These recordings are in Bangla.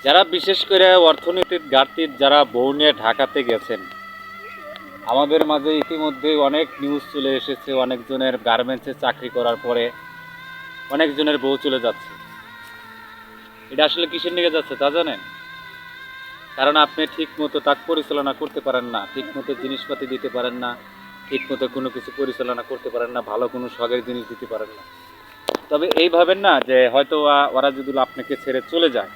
যারা বিশেষ করে অর্থনীতির ঘাটতির যারা বউ নিয়ে ঢাকাতে গেছেন, আমাদের মাঝে ইতিমধ্যেই অনেক নিউজ চলে এসেছে। অনেকজনের গার্মেন্টসে চাকরি করার পরে অনেকজনের বউ চলে যাচ্ছে। এটা আসলে কিসের নিয়ে যাচ্ছে তা জানেন? কারণ আপনি ঠিক মতো তাক পরিচালনা করতে পারেন না, ঠিক মতো জিনিসপাতি দিতে পারেন না, ঠিক মতো কোনো কিছু পরিচালনা করতে পারেন না, ভালো কোনো শখের জিনিস দিতে পারেন না। তবে এই ভাবেন না যে হয়তো ওরা যদি আপনাকে ছেড়ে চলে যায়,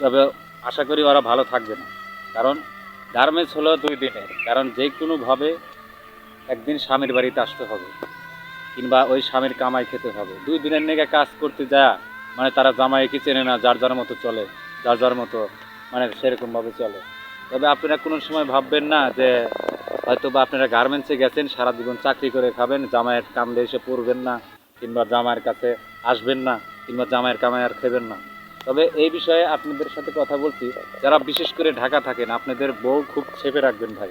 তবে আশা করি ওরা ভালো থাকবে না। কারণ গার্মেন্টস হলো 2 দিনের, কারণ যে কোনোভাবে একদিন স্বামীর বাড়িতে আসতে হবে, কিংবা ওই স্বামীর কামাই খেতে হবে। 2 দিনের নেগে কাজ করতে যায় মানে তারা জামাইকে চেনে না, যার যার মতো চলে, যার যার মতো মানে সেরকমভাবে চলে। তবে আপনারা কোনো সময় ভাববেন না যে হয়তো বা আপনারা গার্মেন্টসে গেছেন, সারা জীবন চাকরি করে খাবেন, জামাইয়ের কামড়ে এসে পড়বেন না, কিংবা জামাইয়ের কাছে আসবেন না, কিংবা জামাইয়ের কামাই আর খেবেন না। তবে এই বিষয়ে আপনাদের সাথে কথা বলছি, যারা বিশেষ করে ঢাকা থাকেন, আপনাদের বউ খুব চেপে রাখবেন ভাই।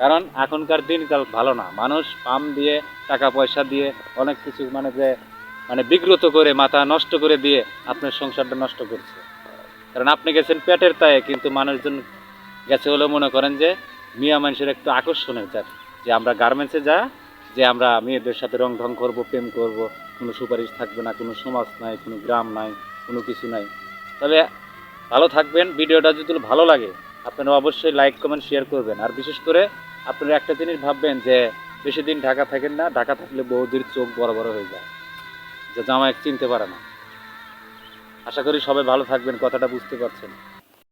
কারণ এখনকার দিনকাল ভালো না, মানুষ পাম দিয়ে টাকা পয়সা দিয়ে অনেক কিছু মানে যে মানে বিগ্রত করে মাথা নষ্ট করে দিয়ে আপনার সংসারটা নষ্ট করছে। কারণ আপনি গেছেন পেটের তায়ে, কিন্তু মানুষজন গেছে হলে মনে করেন যে মিয়া মানুষের একটু আকর্ষণের চাপ, যে আমরা গার্মেন্টসে যা, যে আমরা মেয়েদের সাথে রং ঢং করবো, প্রেম করব, কোনো সুপারিশ থাকবে না, কোনো সমাজ নাই, কোনো গ্রাম নাই, কোনো কিছু নাই। তবে ভালো থাকবেন। ভিডিওটা যদি ভালো লাগে আপনারা অবশ্যই লাইক কমেন্ট শেয়ার করবেন। আর বিশেষ করে আপনারা একটা জিনিস ভাববেন যে বেশি দিন ঢাকা থাকেন না, ঢাকা থাকলে বৌদির চোখ বড় বড় হয়ে যায়, যে জামাই চিনতে পারে না। আশা করি সবাই ভালো থাকবেন, কথাটা বুঝতে পারছেন।